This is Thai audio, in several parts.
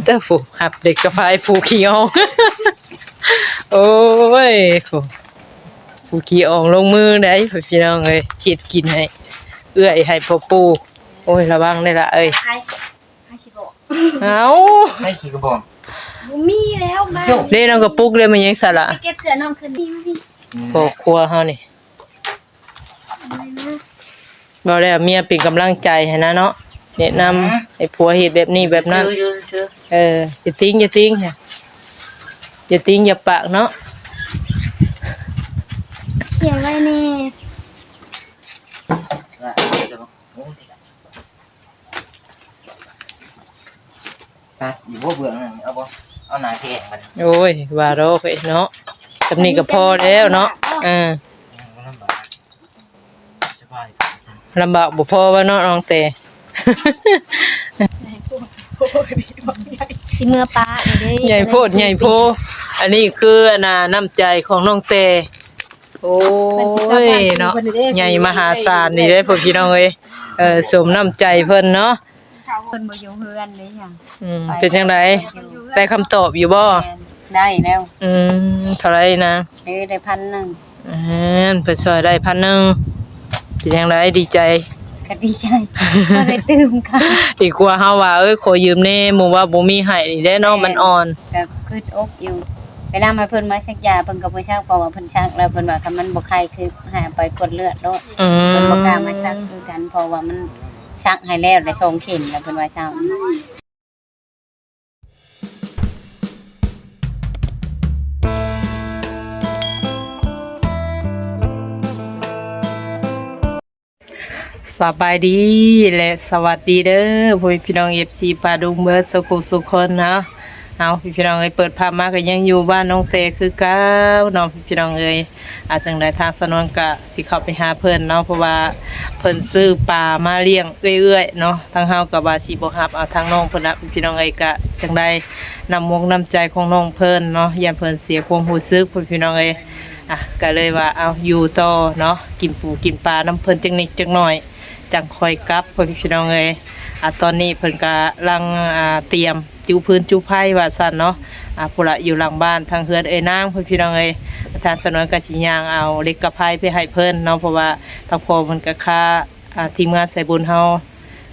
เจ้าฝูหับเด็กกระพายผูขี้อองโอ้ยผูขี้อองลงมือได้พี่น้องเอ้ยเช็ดกินให้เอื้อยให้พ่อปู่โอ้ยระวังได้ละเอ้ยใครสิบอกเอาให้ขี่กระบอกมีแล้วมาเด้น้องกระปุกเลยมันยังสละเก็บเสื้อน้องคืนนี้มาพี่พ่อครัวเฮานี่บ่ได้เมียเป็นกำลังใจให้นะเนาะแนะนำให้ผัวเฮ็ดแบบนี้แบบนั้นอย่าติ้งอย่าปากเนาะเขียนไว้แน่อยู่บ่เบื่อนั่นเอาหน้าแกงมันโอ้ยว่าโรคเนาะสำนี้ก็พอแล้วเนาะลำบากบ่พอว่าเนาะน้องแต่สิเมื่อป้าใหญ่โพดอันนี้คือน้ำใจของน้องแต่โอ้ยเนาะใหญ่มหาศาลนี่เด้อพี่น้องเอ้ยสมน้ำใจเพิ่นเนาะเพิ่นบ่อยู่เฮือนเลยหยังเป็นจังได๋ได้คำตอบอยู่บ่ได้แล้วเท่าไหร่นะได้1,000เพิ่นช่วยได้1,000เป็นจังได๋ดีใจก็ดีใจก็ได้ตื่มค่ะดีกว่าเฮาว่าขอยืมแน่หมู่ว่าบ่มีให้นี่แหละเนาะมันอ่อนก็คืออกอยู่ไปนำให้เพิ่นมาซักยาเพิ่นก็บ่ซักเพราะว่าเพิ่นซักแล้วเพิ่นว่าคันมันบ่ไข้คือหาไปกดเลือดโลดเพิ่นบ่กล้ามาซักคือกันเพราะว่ามันซักให้แล้วได้2เข็มแล้วเพิ่นว่าเช้าสบายดีและสวัสดีเด้อพี่น้อง FC ปาดุงเบิดสุขคนนะเอาพี่น้องเอ้ยเปิดภาพมาก็ยังอยู่บ้านน้องเตคือเก่าน้องพี่น้องเอ้ยอาจจังได๋ทางสนวนก็สิเข้าไปหาเพิ่นเนาะเพราะว่าเพิ่นซื้อปลามาเลี้ยงเอื้อยๆเนาะทางเฮาก็ว่าสิบ่รับเอาทางน้องเพิ่นน่ะพี่น้องเอ้ยก็จังได๋น้ำใจของน้องเพิ่นเนาะอย่าเพิ่นเสียความรู้สึกพี่น้องเอ้ยก็เลยว่าเอาอยู่ต่อเนาะกินปูกินปลาน้ำเพิ่นจังนิดจังหน่อยจังคอยกลับพี่น้องเอ้ยตอนนี้เพิ่นก็ลังเตรียมจูพื้นจูไผ่ว่าซั่นเนาะพุ่นละอยู่หลังบ้านทางเฮือนนางพี่น้องเอ้ยทางสนวนก็สิย่างเอาเล็กกับไผ่ไปให้เพิ่นเนาะเพราะว่าทางพ่อเพิ่นก็ค่าทีมงานใส่บุญเฮา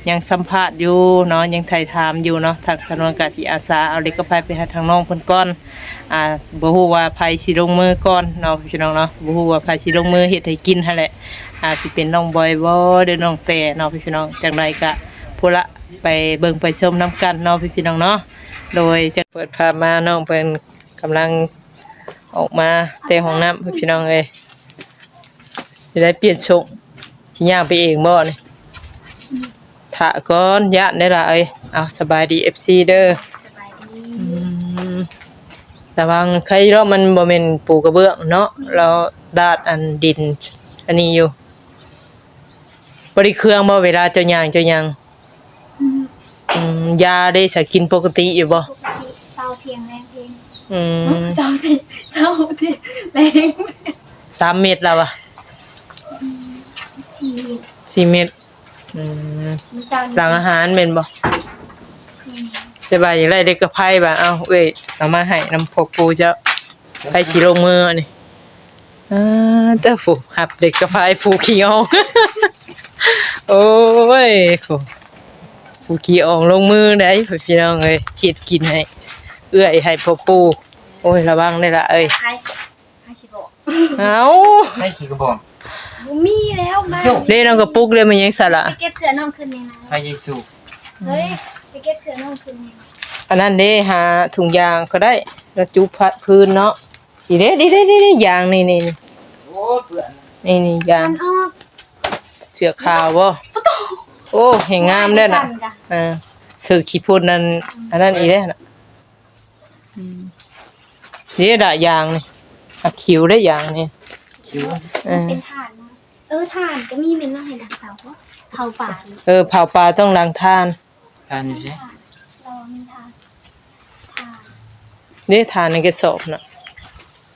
ยังสัมภาษณ์อยู่เนาะยังไถ่ถามอยู่เนาะทางสนวนก็สิอาสาเอาเล็กกับไผ่ไปให้ทางน้องเพิ่นก่อนบ่ฮู้ว่าไผสิลงมือก่อนเนาะพี่น้องเนาะบ่ฮู้ว่าไผสิลงมือเฮ็ดให้กินหั่นแหละสิเป็นน้องบอยบ่หรือน้องแต่เนาะพี่น้องจังไดก็พุ่นละไปเบิ่งไปชมน้ำกันเนาะพี่น้องเนาะโดยจะเปิดภาพมาน้องเพิ่นกำลังออกมาแต่ห้องน้ำพี่น้องเอ้ยสิได้เปลี่ยนชงสิย่างไปเองบ่นี่ถ้าก่อนญาติได้ล่ะเอ้ยเอาสบายดี FC เด้อสบายดีแต่ว่าใครเนาะมันบ่แม่นปูกระเบื้องเนาะเราดาดอันดินอันนี้อยู่บ่ได้เครื่องบ่เวลาเจ้าย่างยาได้สกินปกติอยู่บ่เศร้าเพียงแรงเพียงเศร้าแรง3 เม็ดแล้วอ่ะ4 เม็ดหลังอาหารแม่นบ่สบายอย่างไรเด็กกับไผ่บ่เอาเอ้ยเอามาให้น้ำพกปูเจ้าไผสิลงมือนี่เจ้าฝูหับเด็กกับไผ่ผูขี้อองโอ้ยผู้ขี้อองลงมือได้พี่น้องเอ้ยเช็ดกินให้เอื้อยให้พ่อปู่โอ้ยระวังได้ละเอ้ยใครสิบอกเอาให้ขี่กระบอกมีแล้วมาเด้น้องกระปุกเลยมันยังสละเก็บเสื้อน้องคืนนี้นะพระเยซูเฮ้ยไปเก็บเสื้อน้องคืนนี้อันนั้นเด้หาถุงยางก็ได้แล้วจุพัดพื้นเนาะดีเด้ยางนี่โอ้เปื้อนนี่ยางเสื้อขาวบ่โอ้เห็นงามได้น่ะถือขี้พุ่นนั่นอันนั้นอีเด้น่ะนี่ดะยางนี่คิวได้ยางนี่คิวเป็นถ่านถ่านก็มีเป็นว่าให้ดังเผาเพราะเผาป่าเผาปลาต้องล้างทานอยู่ใช่เรามีทานนี่ทานในกระสอบน่ะ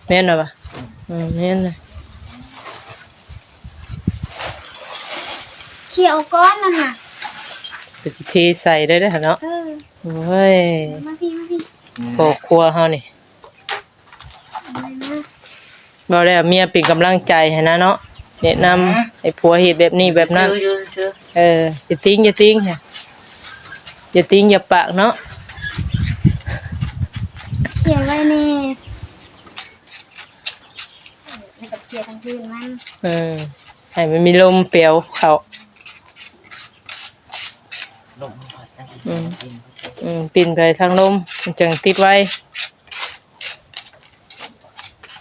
แม่นบ่แม่นเลยเขียวก้อนนั่นน่ะก็สิเทใส่ได้เนาะ เฮ้ย มาพี่มาพี่ ครอบครัวเฮานี่ อะไรนะ บ่ได้เมียเป็นกำลังใจให้นะเนาะแนะนำให้ผัวเฮ็ดแบบนี้แบบนั้น ซื้อ อย่าติ้งค่ะอย่าติ้งอย่าปากเนาะ เขียนไว้นี่ในกับเขียนทั้งคืนมัน ให้มันมีลมเปลวเข้า ลมหอยนั่งกิน ปิ่นไปทางลมมันจังติดไว้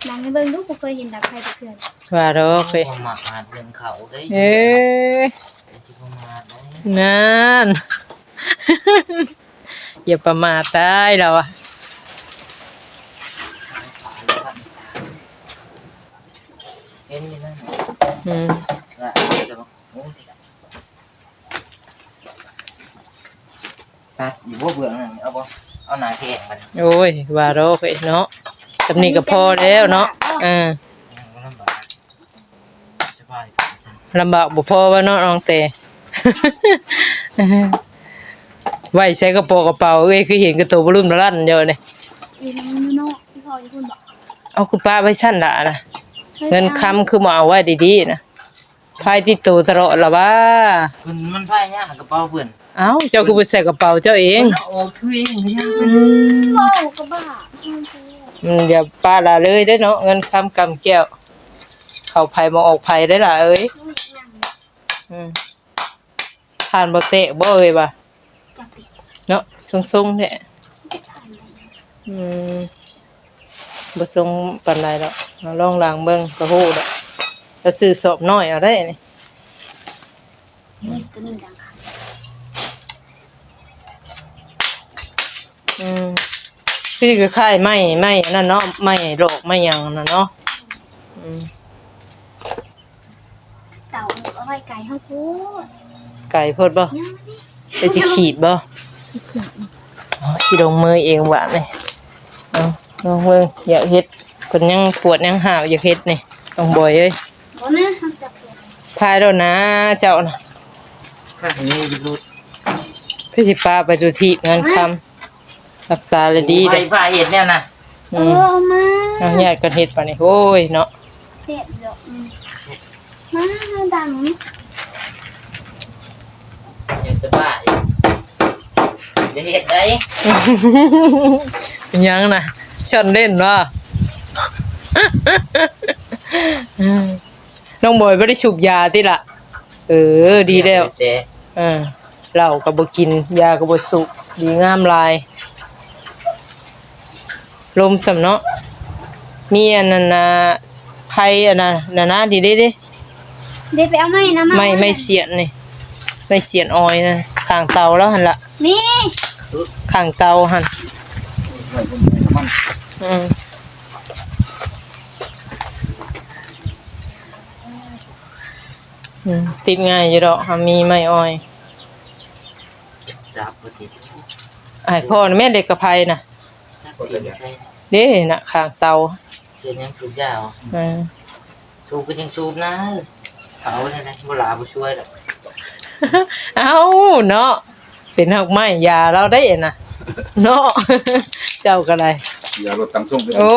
มองให้เบิ่งดูบ่เคยเห็นดักไฟตะเกือน ว่าดอกเอ้ย หมักหาเงินเขาได้ เอ้ย ที่ประมาณได้ นั่น อย่าประมาทได้เราอ่ะ เห็นนี่นั่น อืม ละจะบอกโอ้ติตัดอยู่บ่เบื่อนั่นเอาบ่เอาหนาแข็งมัน โอ้ยว่าดอกเอ้ยเนาะตำนี้ก็พอแล้วเนาะลำบากสบาย ลำบากบ่พอว่าเนาะน้องแต่ ไว้ใช้กระเป๋าเอ้ยคือเห็นกระโตบ่รุ่นบ่รั่นเดียวนี่ อยู่ในมือโนพี่พออยู่คุณบอก เอาคือป้าไว้ชั้นละนะเงินค้ำคือมาเอาไว้ดีๆนะพายที่ตัวตลอดละว่า คุณมันพายยากกระเป๋าเพื่อน เอ้าเจ้าคือไปใส่กระเป๋าเจ้าเอง เอาออกทุยเองไม่ยาก โอ้กระบะ อย่าป้าละเลยได้อเนาะเงินค้ำกำแก้วเข้าไผมาออกไผได้ล่ะเอ้ยทานบ่เตะบ่เอ้ยว่า จับดิ เนาะทรงๆแท้บ่ทรงปานใดดอกเราลองล้างเบิ่งก็ฮู้ดอกแล้วซื้อสอบน้อยเอาได้นี่ ตัวนี้ดังค่ะ พี่ก็ค่ายไม้อันนั่นเนาะไม้โรคไม้หยังนั่นเนาะ เต่าเอาไว้ไก่เฮาพูด ไก่โพดบ่ ยังดิ ไปสิขีดบ่ สิเขียน สิลงมือเองว่านี่เอาลองเบิ่งอยากเฮ็ดเพิ่นยังปวดยังหาวอยากเฮ็ดนี่ต้องบ่อยเอ้ย บ่นะเฮาจับตัว พายแล้วนะเจ้าน่ะ พายนี่รุด พี่สิพาไปดูที่งานคำรักษาเลยดี ไป เด้อ พายเห็ดเนี่ยนะ เอามา เอาญาติกันเฮ็ดปานนี้โอ้ยเนาะ เจ็บดอกมาดัง อย่าสบายอย่าเห็ดได้ เป็นหยังน่ะช่อนเล่นบ่ น้องบอยบ่ได้สูบยาติล่ะดีแล้ว แต่ เหล้าก็บ่กินยาก็บ่สูบดีงามหลายลมสำเนาะมีอันนั้นน่ะไผอันนั้นนะดีเด้ เดี๋ยวไปเอาไม้นะ ไม่เสียนนี่ไม่เสียนออยนะข้างเตาแล้วหั่นล่ะ นี่ ข้างเตาหั่นติดง่ายอยู่ดอกมีไม้ออย จับปฏิ ไอ้พ่อน่ะแม่เด็กกระไพน่ะ จับปฏิใช่ เด้น่ะข้างเตา เจนยังสูบยาว อ่า สูบก็ยังสูบนะเขาเนี่ยนะเวลาไปช่วยหรอก เอ้าเนาะเป็นหักไม้ยาเราได้น่ะเนาะ เจ้าก็ได้ อย่าลดตังส่งด้วย โอ้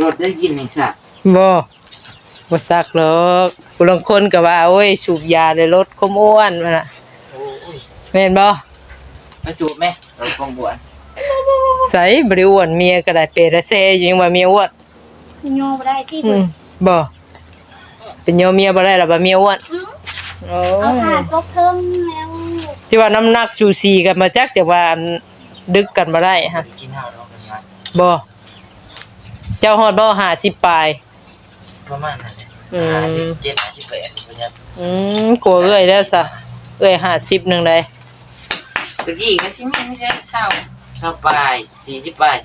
รถได้ยินหนึ่งสัก บ่ซักหรอกผู้ลางคนก็ว่าโอ้ยสูบยาได้ลดความอ้วนมันน่ะ โอ้ย แม่นบ่ ไปสูบไหมเราคงบวช ใส่บ่ได้อ้วนเมียก็ได้เปรเซอยู่ยังว่าเมียอ้วน โยบ่ได้ที่ บ่เป็นโยเมียบ่ได้ล่ะบ่เมียอ้วนโอ้ เอาผ่าก็เพิ่มแล้ว ที่ว่าน้ำหนักสูสีกันมาจักจะว่าดึกกันบ่ได้ฮะ กินข้าวเรากันมา บ่เจ้าฮอดบ่50ปลาย ประมาณนั้นเลย57 58เนี่ย กลัวเอ้ยแล้วซะเอ้ย50นึงได้ ตะกี้ก็สิมีนี่แค่เช้าปลาย40ปลาย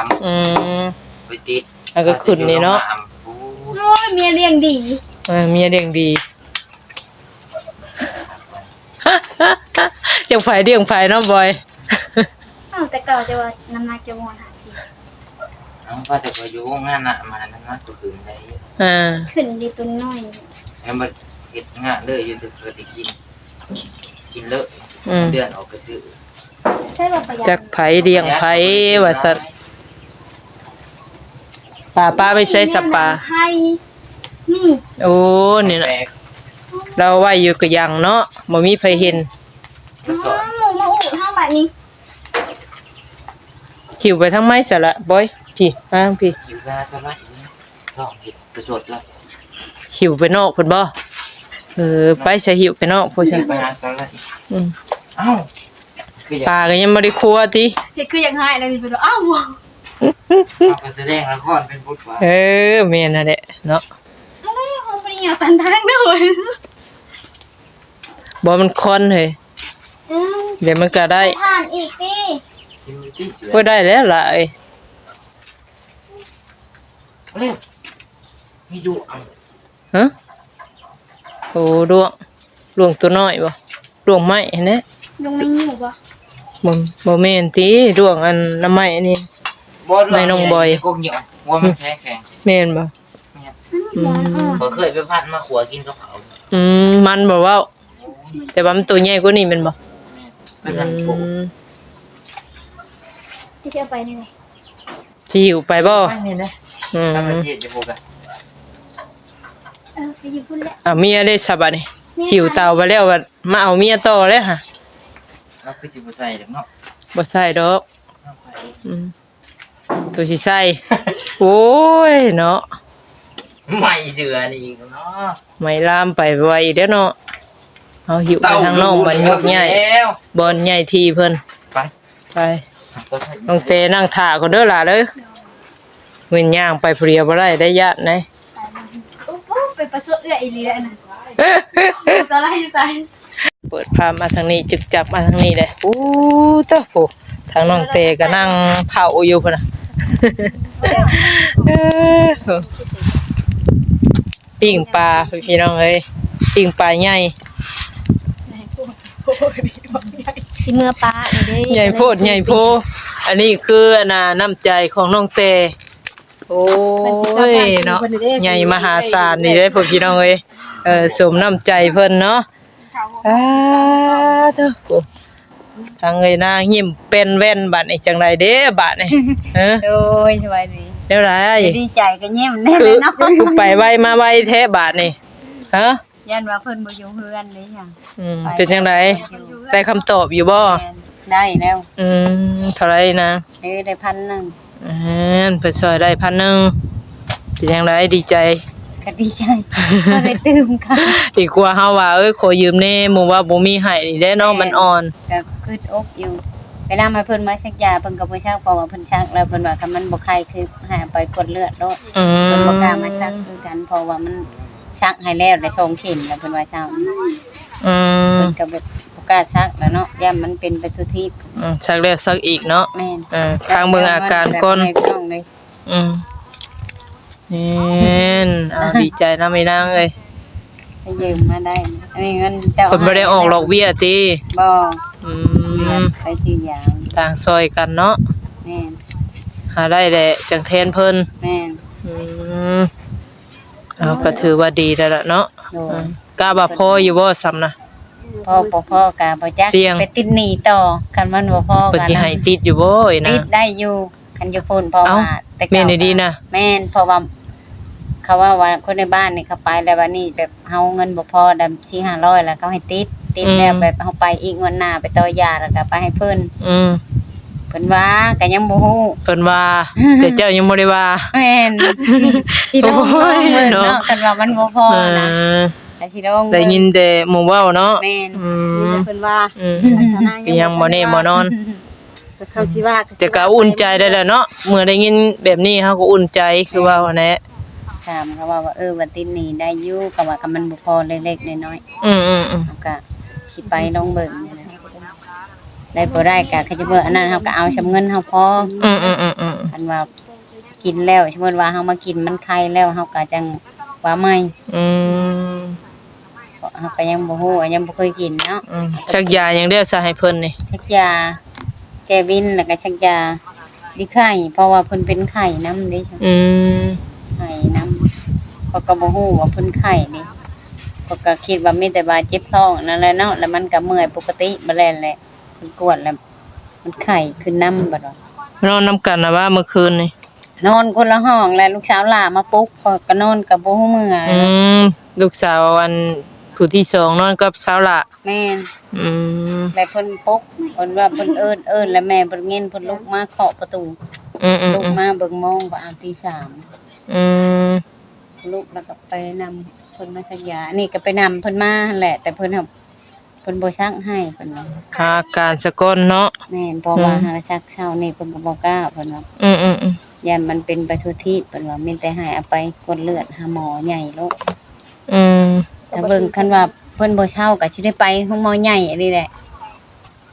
43ไปติด อันก็ขึ้นนี่เนาะ โอ้ยเมียเลี้ยงดี เมียเลี้ยงดีจังไฟเลี้ยงไฟเนาะบอย อ้าวแต่เก่าจะว่าน้ำหนักจะบ่50 เอาว่าแต่ก็อยู่งานน่ะมานั้นนะก็คือได้ ขึ้นดีตัวน้อย แล้วมันเฮ็ดงานเลยอยู่ตึกก็ได้กินเลอะเดือนออกก็ซื้อ ใช่บ่ประหยัด จักไผเลี้ยงไผว่าซั่นป้าไปใช้สปา ให้นี่ โอ้นี่น่ะ แปลก เราไว้อยู่ก็ยังเนาะบ่มีไผเห็น กระสอบ หมูมาอุเท่าบัดนี้ หิวไปทั้งไม้ซะละบอยพี่มาทางพี่ อยู่หน้าสบายลองผิดกระสอบแล้ว หิวไปนอกเพิ่นบ่ไปใส่หิวไปนอกพุ่นซะ ไปหาสาระ อืม เอ้าคืออยาก ปลาก็ยังบ่ได้ครัวติ เฮ็ดคืออยากให้แล้วนี่เพิ่นว่าอ้าวบ่ เอาไปแสดงละครเป็นบทบาท แม่นนั่นแหละเนาะ อะไรของปริญญาตันทางเด้อเว้ย บ่มันคอนเฮ้ยเดี๋ยวมันก็ได้ ทานอีกติ กินมือที่เสือ ก็ได้แล้วล่ะเอ้ย เร็วมีดูเอา ฮะโอ้ดวงตัวน้อยบ่ดวงไม้เห็นแหละ ลงไม่อยู่บ่ บ่แม่นติดวงอันน้ำไม้อันนี้ ไม่น้องบอย กงเหนียวว่ามันแข็งแข็ง แม่นบ่ ผมเคยไปพัดมาขัวกินกระเพรา มันบ่เว้าแต่ว่ามันตัวใหญ่กว่านี้แม่นบ่ เป็นกันโผล่ ที่จะเอาไปนี่ไง สิหิวไปบ่ ไม่เนี่ยนะ อืม ทำมาเจียดจะโผล่กัน ไปอยู่พุ่นแล้ว เมียได้สบายนี่หิวเตาไปแล้วว่ามาเอาเมียต่อเลยฮะ เราคือจิบใส่เด็กเนาะ บ่ใส่ดอก เอาใส่ อืมตัวสิใส่ โอ้ยเนาะ ไม่เจือนี่อีกเนาะ ไม่ลามไปไวเด้อเนาะเอาหิวไปทางน้องบันยกใหญ่ แล้ว บอนใหญ่ทีเพิ่น ไป ไปน้องเตนั่งท่าก่อนเด้อล่ะเด้อเว้นย่างไปผู้เดียวบ่ได้ได้ญาติไหน โอ้โหไปประสบเอื้ออีหลีแล้วนั่นอยู่ซะไรอยู่ไส เปิดภาพมาทางนี้จึกจับมาทางนี้เลยอู้เต้าโหทางน้องเตก็นั่งเผาอยู่พุ่นน่ะ ปิ้งปลาพี่น้องเอ้ยปิ้งปลาใหญ่ สิเมื่อป้าเด้ ใหญ่โพดใหญ่โพอันนี้คือน้ำใจของน้องเตโอ้ยเนาะใหญ่มหาศาลนี่เด้อพวกพี่น้องเอ้ยสมน้ำใจเพิ่นเนาะเด้อโอ้ทางเอ้ยนางยิ้มเป็นแว่นบัดนี้จังไดเด้บัดนี่โดยสบายดี เดี๋ยวไร ดีใจก็ยิ้มแน่ คื เล อย เนาะ คือไปไวมาไวแท้บาทนี่ฮะ ยันว่าเพิ่นบ่อยู่เฮือนเลยค่ะ เป็นจังไดได้คำตอบอยู่บ่ ได้แล้ว เท่าไหรนะ ได้1,000 เพิ่นช่วยได้1,000เป็นจังไดดีใจ ก็ดีใจก็ได้ตื่มค่ะ ดีกว่าเฮาว่าขอยืมแน่หมู่ว่าบ่มีให้นี่แหละเนาะมันอ่อน ก็คืออกอยู่ไปนำให้เพิ่นมาชักยาเพิ่นก็บ่ชักเพราะว่าเพิ่นชักแล้วเพิ่นว่าคันมันบ่ไข้คือหาไปกดเลือดโลด อื เพิ่นบ่กล้ามมาชักคือกันเพราะว่ามันชักให้แล้วได้2เข็มแล้วเพิ่นว่าเช้านี้ อืม เพิ่นก็แบบบ่กล้าชักแล้วเนาะย่ามันเป็นไปทุกที่ ชักแล้วซักอีกเนาะ แม่น ทางเบิ่งอาการก่อน ให้พี่น้องเลย อืมเอาดีใจนะแม่นางเอ้ย ให้ยืมมาได้อันนี้เงินเจ้า เพิ่นบ่ได้ออกดอกเบี้ยติ บ่ อืม ไปซื้อยา ต่างซอยกันเนาะ แม่น หาได้แหละจังแทนเพิ่น แม่น เอาก็ถือว่าดีแล้วล่ะเนาะ โดย กล้าบ่พออยู่บ่ซ้ำนะ พ่อกะบ่จัก เสี่ยง ไปติดหนี้ต่อคันมันบ่พอ เพิ่น กัน สิให้ติดอยู่บ่ไอ้นะ ติดได้อยู่คันอยู่พุ่นเพราะ เอ้า ว่าแต่ แม่นดีๆนะ แม่นเพราะว่าเขาว่าคนในบ้านนี่เขาไปแล้ววันนี้แบบเฮาเงินบ่พอดำ4-500แล้วเขาให้ติดแล้วแบบเฮาไปอีกงวดหน้าไปต่อยาแล้วก็ไปให้เพิ่น อืม เพิ่นว่าก็ยังบ่ฮู้ เพิ่นว่า แต่เจ้ายังบ่ได้ว่า แม่นสิลง โอ้ย เบิ่ง เนาะ เนาะคันว่ามันบ่พอ เอ นะ อ แต่สิลง ได้ยินแต่หมู่เว้าเนาะ แม่น อืม เพิ่นว่า อืมก็ยังบ่แน่บ่นอน เขาสิว่า แต่ก็อุ่นใจได้แล้วเนาะเมื่อได้ยินแบบนี้เฮาก็อุ่นใจคือว่าแหละ ถามเขาว่าว่าติดหนี้ได้อยู่ก็ว่าก็มันบ่พอเล็กๆน้อยๆ อืม เฮาก็สิไปลองเบิ่งนี่นะได้บ่ได้ก็คือจะเบิ่งอันนั้นเฮาก็เอาชำเงินเฮาพอ อืม อันว่ากินแล้วสมมุติว่าเฮามากินมันไข้แล้วเฮาก็จังว่าใหม่ อืม เพราะเฮาก็ยังบ่ฮู้ยังบ่เคยกินเนาะ ชักยาอย่างเดียวซะให้เพิ่นนี่ ชักยาแก้วินแล้วก็ชักยาดีไข้เพราะว่าเพิ่นเป็นไข้นำเด้ อืม ไข้นำเขาก็บ่ฮู้ว่าเพิ่นไข้นี่เขาก็คิดว่ามีแต่ว่าเจ็บท้องนั่นแหละเนาะแล้วมันก็เมื่อยปกติบ่แล่นแหละเพิ่นกวดแล้ว มันไข้ขึ้นน้ำบัดว่าน อนนํกันน่ะว่าเมื่อคืนนี่ นอนคนละห้องแล้วลูกสาวหลามาปลุ๊กพอยก็นอนกับบ่ฮู้มื้อ อืมลูกสาวอันผู้ที่สองนอนกับสาวละ แม่น อืม แล้วเพิ่นปลุ๊กเพิ่นว่าเพิ่นเอิ้นแล้วแม่เพิ่นเงินเพิ่นลุกมาเคาะประตู อืมอืม ลุกมาเบิ่งโมงว่าตีสาม อืม ลุกแล้วก็ไปนำเพิ่นมาสักยาอันนี้ก็ไปนำเพิ่นมาหั่นแหละ แต่เพิ่นบ่ซักให้เพิ่นว่า หาการสะก้นเนาะ แม่นเพราะว่าหาซักเช้านี่เพิ่นก็บ่กล้าเพิ่นว่า อืมอืมอืม ยันมันเป็นไปทั่วที่เพิ่นว่ามีแต่ให้เอาไปกดเลือดหาหมอใหญ่โลก อืม ถ้าเบิ่งคันว่าเพิ่นบ่เช่าก็สิได้ไปห้องหมอใหญ่อันนี้แหละ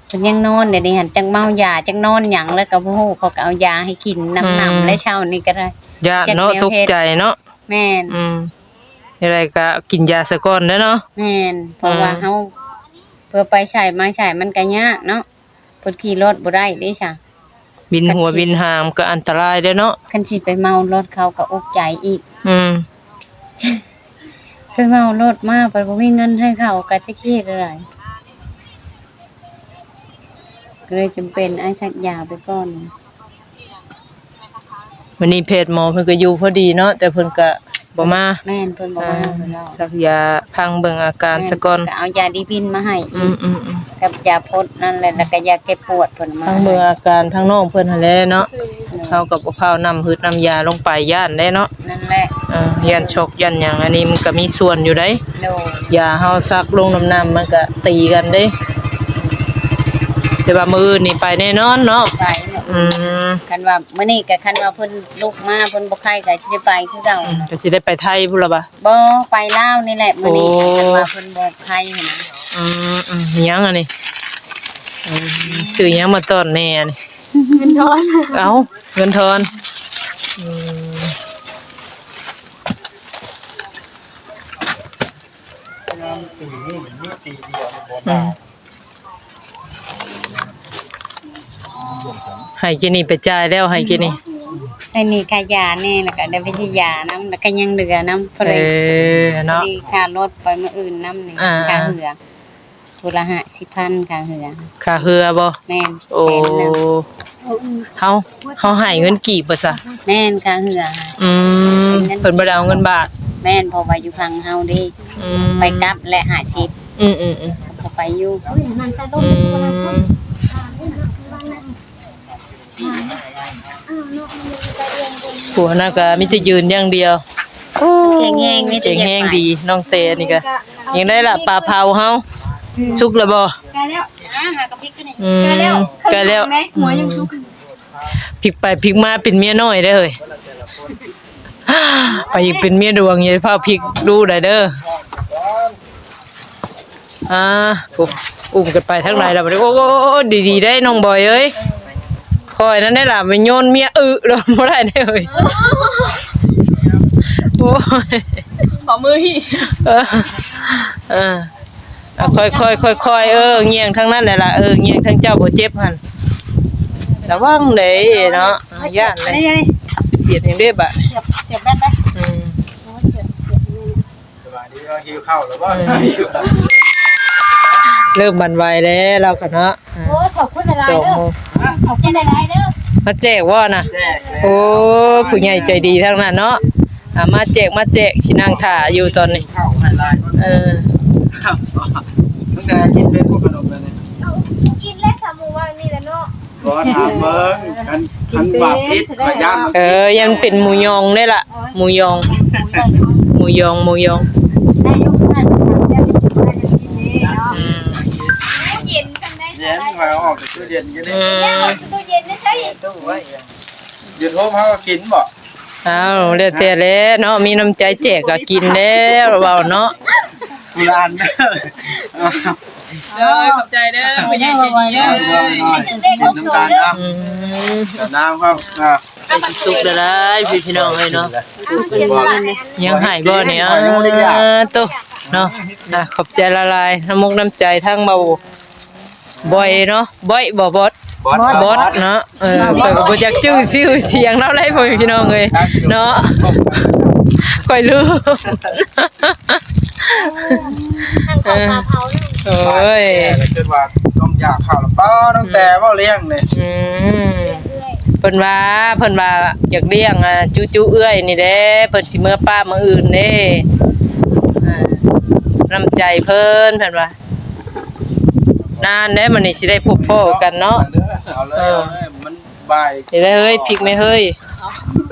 เพิ่นยังนอนเดี๋ยวนี้หั่นจังเมายาจังนอนหยังแล้วก็บ่ฮู้เขาก็เอายาให้กินน้ำและเช้านี่ก็ได้ ยาเนาะตกใจเนาะ แม่น อืมอะไรก็กินยาสะก้อนเด้อเนาะ แม่นเพราะว่าเฮาเพื่อไปใช้มาใช้มันก็ยากเนาะเพิ่นขี่รถบ่ได้เด้จ้ะ บินหัวบินหามก็อันตรายเด้อเนาะ คันสิไปเมารถเขาก็อกใจอีก อืม ไปเมารถมาไปบ่มีเงินให้เขาก็จะเครียดอะไรก็เลยจำเป็นไอ้สักยาไปก่อน วันนี้เพจหมอเพิ่นก็อยู่พอดีเนาะแต่เพิ่นก็บ่มา แม่นเพิ่นบอกว่าเพิ่นเล่า สักยาพังเบิ่งอาการซะก่อน ก็เอายาดีพินมาให้ อืมอืมอืม กับยาพดนั่นแหละแล้วก็ยาแก้ปวดเพิ่นมา ทั้งเบิ่งอาการทั้งน้องเพิ่นหั่นแหละเนาะเฮากับบ่พาวน้ำหืดน้ำยาลงไปย่านได้เนาะ นั่นแหละ ย่านชกย่านหยังอันนี้มันก็มีส่วนอยู่ได้ โดย ยาเฮาซักลงน้ำมันก็ตีกันเด้แต่ว่ามื้ออื่นนี่ไปแน่นอนเนาะ ไปเนาะ อืม คันว่ามื้อนี้ก็คันว่าเพิ่นลุกมาเพิ่นบ่ไข้ก็สิได้ไปคือเก่า ก็สิได้ไปไทยพุ่นล่ะบ่ะ บ่ไปลาวนี่แหละมื้อนี้ โอ้ คันว่าเพิ่นบ่ไข้หั่นนะ อืมอืมหยังอันนี้ซื้อหยังมาต้อนแม่อันนี้ เงินทอน เอ้าเงินทอนอืมให้กินนี่ไปจ่ายแล้วให้กินนี่ ไอ้นี่ค่ายานี่แล้วก็ได้ไปซื้อยานํแล้วก็ยังเหลือนำเพิ่น เอ เลย อเนาะ ดีค่ารถไปมื้ออื่นนำนี่ อ่า ค่าเหือผู้ละ50,000ค่าเหือ ค่าเรือบ่ แม่น โอ้ แสนหนึง เฮาให้เงินกี่บ่ซะ แม่นค่าเหือ อืมเพิ่นบ่ได้เอาเงินบาท แม่นเพอว่าอยู่พังเฮาเด้ อืม ไปกลับและ50อืมอืมอืม พอไปอยู่ อืมผัวน่ะก็มีแต่ยืนอย่างเดียว แข็งแรงนี่ เจ๋งแฮงดีน้องเตนี่ก็ยังได้ล่ะปลาเผาเฮาสุกแล้วบ่ กาแล้ว หากระพริกกันนี่ อืม กาแล้ว ก็แล้ว แม่หัวยังซุก พลิกไปพลิกมาเป็นเมียน้อยได้อเฮ้ย ไปอีกเป็นเมียดวงอย่าพาพลิกดูได้เด้อปุ๊บอุ้มกันไปทางไหนล่ะบัดนี้โอ้ดีๆได้น้องบอยเอ้ยคอยนั้นได้ล่ะไปโยนเมียแล้วบ่ได้เด้อเฮ้ยโอ้ย ขอมือพี่ ค่อยเงียงทั้งนั้นแหละล่ะเงียงทั้งเจ้าบ่เจ็บหั่นระวังเด้เนาะย่านเลยเสียดอย่างเด้บะ เสียบแบตได้ อืม สบายดีก็หิวข้าวแล้วบ่ เริ่มบันไหวแล้วเราก็เนาะ โอ้ขอบคุณหลาย สอง ๆเด้อ โมง ขอบคุณหลายๆเด้อ มาแจกว่าน่ะ แจกเลย โอ้ผู้ใหญ่ใจดีทั้งนั้นเนาะมาแจกสินั่งท่าอยู่ตอนนี้ ข้าวไฮไลท์ ตั้งแต่กินเป็นพวกขนมเลยเนี่ย กินแล้วสามูว่ามีแล้วเนาะ บ่ถามเบิ่งคันบาปพิษก็ย่านมัน ยังเป็นหมูยองได้ล่ะหมูยอง ได้ยกได้ได้จะกินนี่เนาะ อืม เย็นจังได้ เย็นมาออกจากตู้เย็นกันนี่ ตู้เย็นได้ใช่ ตู้ไว้เย็นโฮมเฮาก็กินบ่ เอาเรียกแต่แล้วเนาะมีน้ำใจแจกก็กินแล้วเบาเนาะ กุหลาบเด้อ ขอบใจเด้อผู้ใหญ่ใจดีเด้อ น้ำตาลครับ อืม น้ำครับไปสิสุกเด้อได้พี่น้องเอ้ยเนาะ เสียบาน ยังหายบ่เนี่ยตุ๊เนาะขอบใจละลายน้ำมุกน้ำใจทั้งเบาบ่อยเนาะบ่อยบ่บดบดเนาะข่อยก็บ่จักชื่อเสียงเราเลยพ่อพี่น้องเอ้ยเนาะข่อยลืม นั่งขอปลาเผา โอ้ย เกิดว่าต้อง อยากเข้าแล้วป้าตั้งแต่เว้าเลี้ยงเลย เพิ่นว่าอยากเลี้ยงจุเอื้อยนี่เด้เพิ่นสิเมื่อป้ามื้ออื่นเด้น้ำใจเพิ่นว่านานเด้มันนี่สิได้พบพ่อกันเนาะ เอาเลยมันบ่าย สิได้เฮ้ยพริกไหมเฮ้ย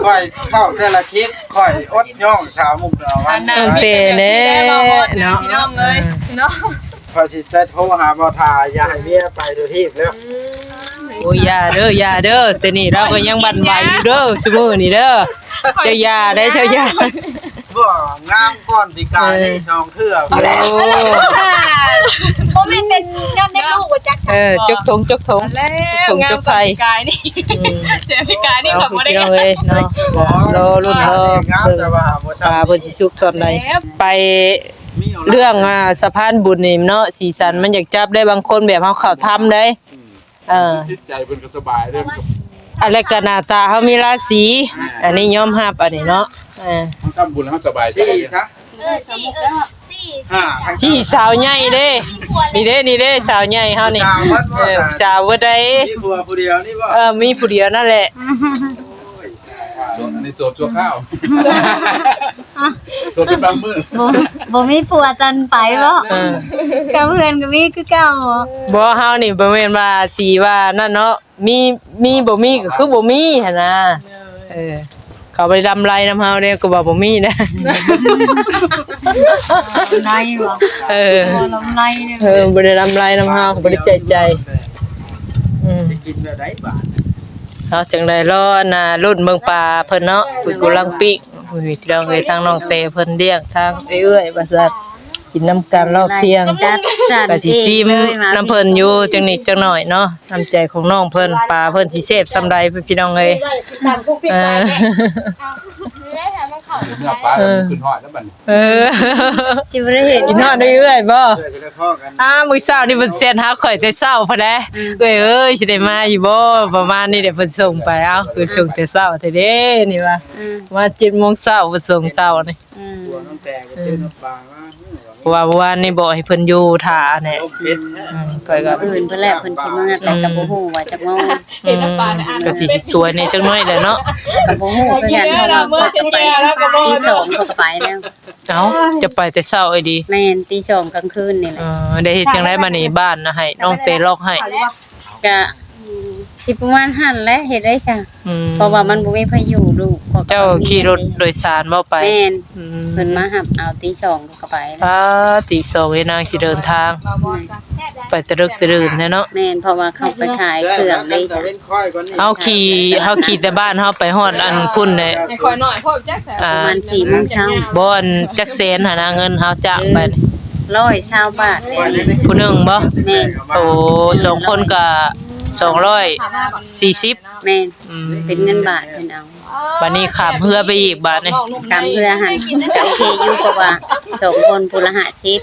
ค่อยเข้าแต่ละคลิปค่อยอดย่องชาวมุกดาหาร ตั้งแต่เด้เนาะ พี่น้องเลยเนาะ พอสิจะโทรหาบ่ทาอย่าให้เมียไปโดยที่แล้ว โอ้ยอย่าเด้อแต่นี่เราก็ยังบั่นไหวอยู่เด้อซุมื้อนี่เด้อเจ้าอย่าได้เจ้าอย่า บ่งามก่อนปีกายนี่ช่องเทื่อ โอ้ บ่แม่นเป็นน้ำในลูกบ่จัก จกทง แล้วงามกายนี่เสียพี่กายนี่ เอา แบบบ่ได้ พี่น้องเอ้ยเนาะรอรุ่นรอ งามแต่ว่าบ่ ปลาเพิ่นสิสุกตอนใดไปเรื่องสะพานบุญนี่เนาะสีสันมันอยากจับได้บางคนแบบเฮาเข้าทำได้จิตใจเพิ่นก็สบายเด้อ อะไรก็หน้าตาเฮามีราศีอันนี้ยอมรับอันนี้เนาะมันทำบุญแล้วมันสบายใจ สี่ซะ ที่สาวใหญ่เด้นี่เด้สาวใหญ่เฮานี่สาวบ่ได้ มีผัวผู้เดียวนี่บ่ มีผู้เดียวนั่นแหละ อันนี้โจทย์ชั่วข้าวโจทย์เป็นบางมื้อ บ่มีผัวจันไปบ่กับเพื่อนก็มีคือเก่า บ่เฮานี่บ่แม่นว่าสิว่านั่นเนาะมีบ่มีก็คือบ่มีหั่นน่ะเขาไปดำไรนำเฮาเด้ก็ว่าบ่มีนะ ในบ่ ลำไรเนี่ย บ่ได้ดำไรนำเฮาบ่ได้ใส่ใจจะกินแบบไหนบาท เอาจังได๋รอน่ะรุ่นเมืองป่าเพิ่นเนาะเพิ่นกำลังปิ้งอุ้ยพี่น้องเอ้ยทางน้องเตเพิ่นเลี้ยงทางเอื้อยว่าซั่นกินน้ำกันรอบเที่ยงก็สิซิมน้ำเพิ่นอยู่จังนิดจังหน่อยเนาะน้ำใจของน้องเพิ่นปลาเพิ่นสิแซ่บซำใดพี่น้องเอ้ย เนื้อปลามันขึ้นฮอดแล้วบัดนี้ สิบ่ได้เห็น กินฮอดได้เอื้อยบ่ เพื่อจะได้พ่อกัน มื้อเช้านี่เพิ่นเซ็นหาข่อยแต่เช้าพุ่นแหละเอ้ยสิได้มาอยู่บ่ประมาณนี้เดี๋ยวเพิ่นส่งไปเอ้าคือส่งแต่เช้าแต่เด้นี่ว่ามา7:00 นเช้าเพิ่นส่งเช้านี่ ตัวน้ำแตกก็ซื้อน้ำปลามา เพราะว่าเมื่อวานนี่บอกให้เพิ่นอยู่ท่าแน่ ต้มเป็ด ก้อยก็ อื่นเพิ่นแหละเพิ่นสิมาแต่ก็บ่ฮู้ว่าจักโมง ก็สิสวยนี่จังน้อยแหละเนาะ ก็บ่ฮู้คือกันเพราะว่าเพิ่นไปตีสองเขาก็ไปแล้ว เอ้าจะไปแต่เช้าไอ้ดี แม่นตีสองกลางคืนนี่แหละ ได้เฮ็ดจังได๋มานี่บ้านนะให้น้องเตล็อกให้ ก็สิประมาณหั่นแหละเฮ็ดได้จ้ะ เพราะว่ามันบ่มีพายุลูก เจ้าขี่รถโดยสารบ่ไป แม่นเพิ่นมารับเอาตีสองก็ไปแล้ว ตีสองเวนางสิเดินทาง ไปตะลึกตะลื่นแน่เนาะ แม่นเพราะว่าเขาไปขายเครื่องเลยจ้ะ เป็นค่อยก่อนนี่ เฮาขี่แต่บ้านเฮาไปฮอดอันพุ่นเลย คอยหน่อยพ่อแจ็ค ประมาณ4:00 นเช้า บ่อันจักแสนหาเงินเฮาจ้างไปนี่ 120 บาทเลย ผู้หนึงบ่ แม่น โอ้สองคนก็240 แม่นเป็นเงินบาทเพิ่นเอา บัดนี้ข้ามเรือไปอีกบาทนี่ กำเพื่อหันก็โอเคอยู่เพราะว่าสองคนผู้ละ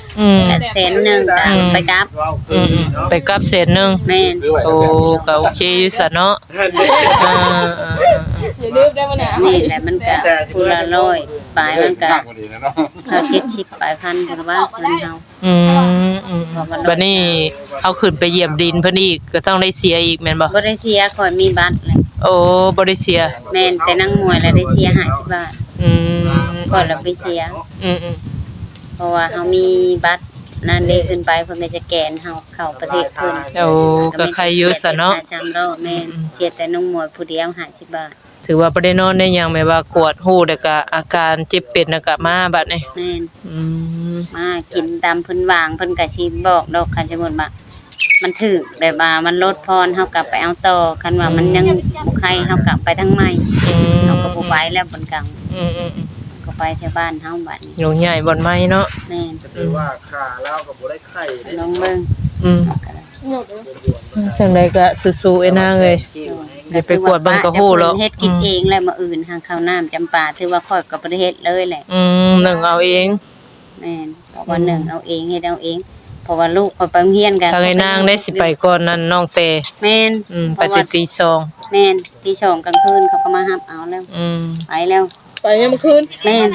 50แต่100,000ก็ไปกลับ ไปกลับแสนหนึง แม่น โอ้ก็โอเคอยู่ซะเนาะ อย่าลืมได้บ่เนี่ย นี่แหละมันก็ผู้ละ100ปลายมันก็ ข้างกว่านี้นะเนาะ เขา70ปลายพันเพิ่นว่าเงินเฮา บัดนี้เอาขึ้นไปเยี่ยมดินเพิ่นอีกก็ต้องได้เสียอีกแม่นบ่ บ่ได้เสียข่อยมีบัตรเลย โอ้บ่ได้เสีย แม่นแต่นั่งมวยแล้วได้เสีย50บาท อืม ก่อนแล้วไปเสีย อืม เพราะว่าเฮามีบัตรนั่นได้ขึ้นไปเพิ่นก็จะแกนเฮาเข้าประเทศเพิ่น โอ้ก็ใครอยู่ซะเนาะ 3รอบแม่นเสียแต่น้องมวยผู้เดียว50บาท ถือว่าบ่ได้นอนได้หยังแม่ว่ากวดฮู้แล้วก็อาการเจ็บเป็นแล้วก็มาบัดนี้ แม่น อืม มากินตามเพิ่นวางเพิ่นก็สิบอกดอกคันสมมุติว่ามันถึกแบบว่ามันลดพรเฮากลับไปเอาต่อคันว่ามันยังบ่ไข้เฮากลับไปทางใหม่เฮาก็บ่ไปแล้วบนกลาง อืม ก็ไปแถวบ้านเฮาบัดนี้ ๆอยู่ใหญ่บ่อนไม้เนาะ แม่น จะเป็นว่าขาแล้วก็บ่ได้ไข่ได้ ลองเบิ่ง อืมจังไดก็สู้ๆไอ้นางเอ้ย เดี๋ยวไปกวดเบิ่งก็ฮู้แล้ว เฮ็ดกินเองแล้วมื้ออื่นทางข้าวน้ำจำปาถือว่าข่อยก็บ่ได้เฮ็ดเลยแหละ หนึ่งเอาเอง แม่นเพราะว่าหนึ่งเอาเองเฮ็ดเอาเองเพราะว่าลูกข่อยไปโรงเรียนกัน ทางไอ้นางได้สิไปก่อนนั้นน้องเต แม่น ไปแต่ตีสอง แม่นตี2กลางคืนเขาก็มารับเอาแล้วไปแล้ว ไปยามมื้อคืน แม่น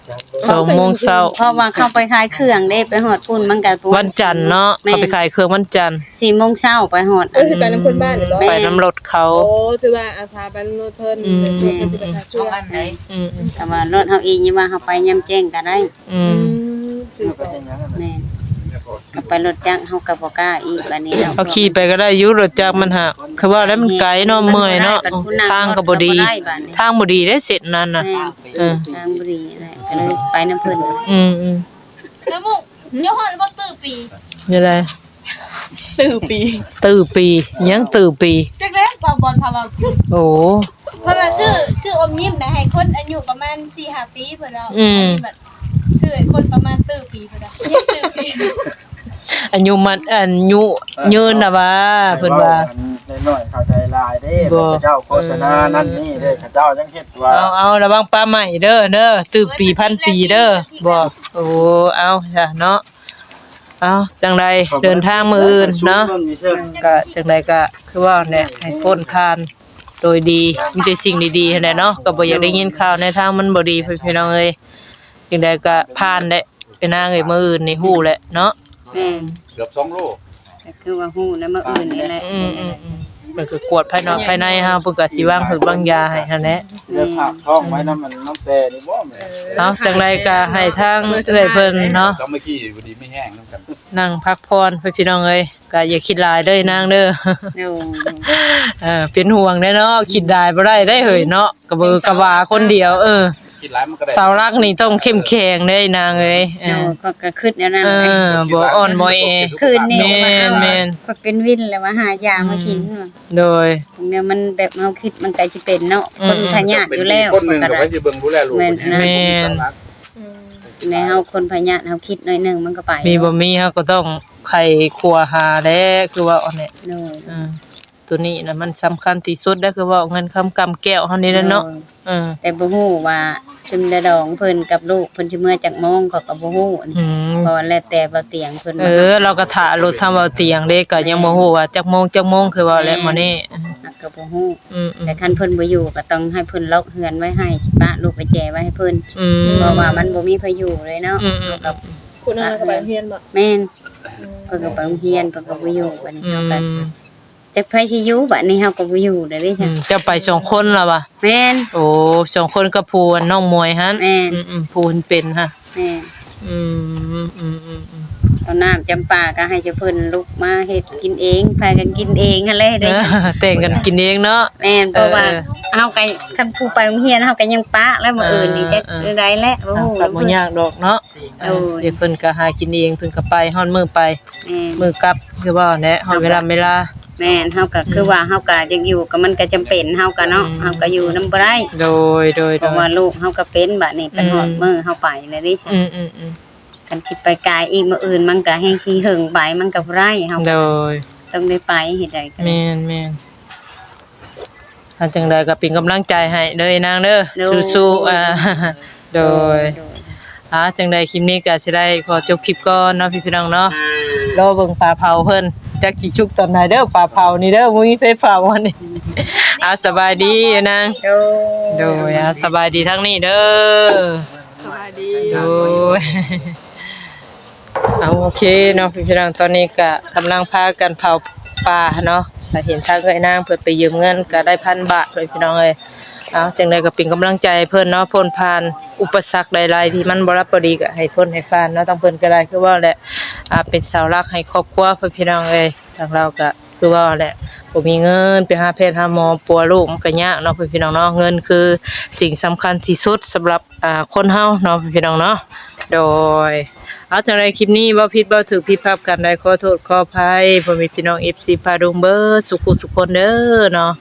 จ 2 โมงเช้า เพราะว่าเข้าไปขายเครื่องเด้ไปฮอดพุ่นมันก็ วันจันทร์เนาะเขาไปขายเครื่องวันจันทร์ 4 โมงเช้าไปฮอด คือไปนำคนบ้านหรือบ่ แม่ ไปน้ำรถเขา โอ้ถือว่าอาสาไปนำรถเพิ่นเพิ่นสิไปหา ช่ ช่ ว ว ง ย อันไหน อืม แต่ว่ารถเฮาเองนี่ว่าเฮาไปยามแจ้งก็ได้ อืม สื่อสาร แม่นก็ไปรถจักรเฮาก็บ่กล้าอีกบัดนี้ เอาขี่ไปก็ได้อยู่รถจักรมันหักคือว่าแล้วมันไกลเนาะเมื่อยเนาะทางก็บ่ดีทางบ่ดีได้เสร็จนั่นน่ะ แม่น เออ ทางบ่ดีนะก็เลยไปนํเพิ่น อืม แล้วมุกเดี๋ยวฮอดบ่ตื่นปี นี่แหละ ตื่ปี ตื้อปียังตื้อปี จักแล้วบอลพามา โอ้ เพราะว่าชื่ออมยิ้มนะให้คนอายุประมาณ 4-5 ปีเพิ่นแล้วแบบชื่อให้คนประมาณตื่นปีเพิ่นแล้วยังตื่นปี อายุมันอายุยืนน่ะว่าเพิ่นว่า น้อยๆเข้าใจหลายเด้พระเจ้าโฆษณานั่นนี่เด้พระเจ้ายังเฮ็ดว่า เอาระวังปลาใหม่เด้อตื้อปีพันปีเด้อบ่โอ้เอาจ้ะเนาะเอาจังไดเดินทางมื้ออื่นเนาะก็จังไดก็คือว่าเนี่ยให้พ้นผ่านโดยดีมีแต่สิ่งดีๆนั่นแหละเนาะก็บ่อยากได้ยินข่าวในทางมันบ่ดีพี่น้องเอ้ยจังไดก็ผ่านได้ไปนางเอ้ยมื้ออื่นนี่ฮู้แหละเนาะ แม่น เกือบ2 โล ก็คือว่าฮู้นำมื้ออื่นนี่แหละ มันคือกวดภายนอกภายในเฮาเพิ่นก็สิวางหึกวางยาให้หั่นแหละ เดี๋ยวภาพท้องไว้น้ำมันน้ำแต่นี่บ่แม่ เอาจังไดก็ให้ทางเอ้ยเพิ่นเนาะ ก็เมื่อกี้พอดีไม่แห้งนำกัน นั่งพักพรพี่น้องเอ้ยก็อย่าคิดหลายเด้อนางเด้อ โอ้ เป็นห่วงแน่เนาะคิดได้บ่ได้ได้เฮ้ยเนาะกระเบือกระบาคนเดียวคิดหลายมันก็ได้ สาวรักนี่ต้องเข้มแข็งเด้นางเอ้ยโอ้ก็คิดแนวนั้น บ่อ่อนบ่แอ คืนนี้ แม่น ก็เป็นวินแล้วว่าหายามากิน โดย ตรงเนี้ยมันแบบเฮาคิดมันก็สิเป็นเนาะคนพญาติอยู่แล้ว คนหนึงก็ไว้สิเบิ่งดูแลลูก แม่น ในเฮาคนพญาติเฮาคิดหน่อยหนึงมันก็ไป มีบ่มีเฮาก็ต้องไขครัวหาแด้คือว่าอันนี้ โน่ ตัวนี้น่ะมันสำคัญที่สุดได้คือว่าเงินคำกำแก้วเฮานี่แหละเนาะ แต่บ่ฮู้ว่าซึมดองเพิ่นกับลูกเพิ่นสิเมื่อจากโมงเขาก็บ่ฮู้เพราะแล้วแต่บ่เตียงเพิ่น เราก็ถ่ารถทำเอาเตียงเด้ก็ยังบ่ฮู้ว่าจักโมงคือว่าแล้วมื้อนี้ ก็บ่ฮู้แต่คันเพิ่นบ่อยู่ก็ต้องให้เพิ่นล็อกเฮือนไว้ให้สิป้าลูกไปแจไว้ให้เพิ่นเพราะว่ามันบ่มีไผอยู่เลยเนาะกับ คุณอาก็ไปเรียนบ่ แม่นเพิ่นก็ไปโรงเรียนเพิ่นก็บ่อยู่บัดนี้เฮาก็จักไผสิอยู่บัดนี้เฮาก็บ่อยู่เด้อจ้ะ เจ้าไป2คนล่ะวะ แม่น โอ้2คนกับผู้น้องมวยหั่น แม่น ผู้เพิ่นเป็นฮะ แม่น อืม เอาน้ำจำปาก็ให้เจ้าเพิ่นลุกมาเฮ็ดกินเองพากันกินเองหั่นแหละเด้ แต่งกันกินเองเนาะ แม่นเพราะว่าเฮาก็คันผู้ไปโรงเรียนเฮาก็ยังปะแล้วมื้ออื่นนี่จักได้แหละบ่ฮู้ ก็บ่ยากดอกเนาะเดี๋ยวเพิ่นก็หากินเองเพิ่นก็ไปฮอดมื้อไปมื้อกลับคือว่าแหละฮอดเวลา แม่นเฮาก็คือว่าเฮาก็ยังอยู่ก็มันก็จำเป็นเฮาก็เนาะเฮาก็อยู่นำบ่ได้ โดย เพราะว่าลูกเฮาก็เป็นบัดนี้เป็นฮอดมื้อเฮาไปแล้วดิฉันคันสิไปกายอีกมื้ออื่นมันก็แฮงสิหึงไปมันก็บ่ได้เฮา โดย ต้องได้ไปเฮ็ดได้ก็ แม่นถ้าจังไดก็เป็นกำลังใจให้เด้อนางเด้อสู้ๆโดยจังไดคลิปนี้ก็สิได้ขอจบคลิปก่อนเนาะพี่น้องเนาะรอเบิ่งปลาเผาเพิ่นจักสิชุกตอนไหนเด้อปลาเผานี่เด้อบ่มีไฟเผาวันนี้สบายดีนางโดยสบายดีทั้งนี้เด้อสบายดีโดยโอเคเนาะพี่น้องตอนนี้ก็กำลังพากันเผาปลาเนาะถ้าเห็นทางเอ้ยนางเพิ่นไปยืมเงินก็ได้1,000 บาทเลยพี่น้องเอ้ยจังไดก็เป็นกำลังใจเพิ่นเนาะพ้นผ่านอุปสรรคหลายๆที่มันบ่รับบ่ดีก็ให้พ้นให้ผ่านเนาะต้องเพิ่นก็ได้คือว่าแหละเป็นเสาหลักให้ครอบครัวเพิ่นพี่น้องเอ้ยทางเราก็คือว่าแหละบ่มีเงินไปหาแพทย์หาหมอปัวลูกมันก็ยากเนาะพี่น้องเนาะเงินคือสิ่งสำคัญที่สุดสำหรับคนเฮาเนาะพี่น้องเนาะโดยจังไดคลิปนี้บ่ผิดบ่ถูกผิดพลาดกันได้ขอโทษขออภัยพ่อแม่พี่น้อง FC พาดงเบิดสุขสุขคนเด้อเนาะ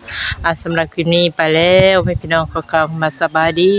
สำหรับคลิปนี้ไปแล้วพี่น้องขอกล่าวมาสบายดี